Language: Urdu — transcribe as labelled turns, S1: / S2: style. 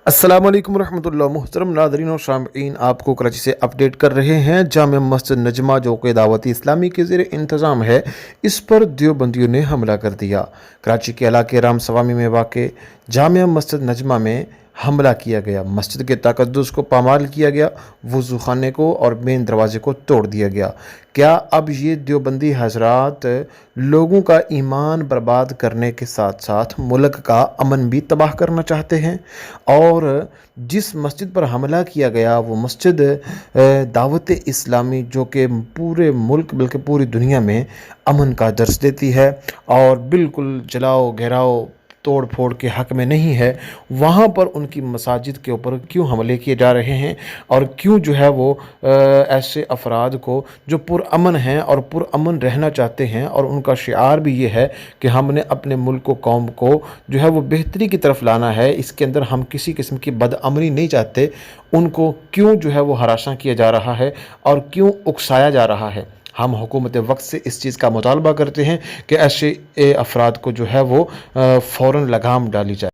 S1: السلام علیکم ورحمۃ اللہ۔ محترم ناظرین اور سامعین، آپ کو کراچی سے اپڈیٹ کر رہے ہیں۔ جامع مسجد نجمہ جو کہ دعوت اسلامی کے زیر انتظام ہے، اس پر دیوبندیوں نے حملہ کر دیا۔ کراچی کے علاقے رام سوامی میں واقع جامع مسجد نجمہ میں حملہ کیا گیا۔ مسجد کے تقدس کو پامال کیا گیا، وضو خانے کو اور مین دروازے کو توڑ دیا گیا۔ کیا اب یہ دیوبندی حضرات لوگوں کا ایمان برباد کرنے کے ساتھ ساتھ ملک کا امن بھی تباہ کرنا چاہتے ہیں؟ اور جس مسجد پر حملہ کیا گیا وہ مسجد دعوت اسلامی جو کہ پورے ملک بلکہ پوری دنیا میں امن کا درس دیتی ہے اور بالکل جلاؤ گھیراؤ توڑ پھوڑ کے حق میں نہیں ہے، وہاں پر ان کی مساجد کے اوپر کیوں حملے کیے جا رہے ہیں اور کیوں جو ہے وہ ایسے افراد کو جو پرامن ہیں اور پرامن رہنا چاہتے ہیں، اور ان کا شعار بھی یہ ہے کہ ہم نے اپنے ملک و قوم کو جو ہے وہ بہتری کی طرف لانا ہے، اس کے اندر ہم کسی قسم کی بدامنی نہیں چاہتے، ان کو کیوں جو ہے وہ ہراساں کیا جا رہا ہے اور کیوں اکسایا جا رہا ہے؟ ہم حکومت وقت سے اس چیز کا مطالبہ کرتے ہیں کہ ایسے افراد کو جو ہے وہ فوراً لگام ڈالی جائے۔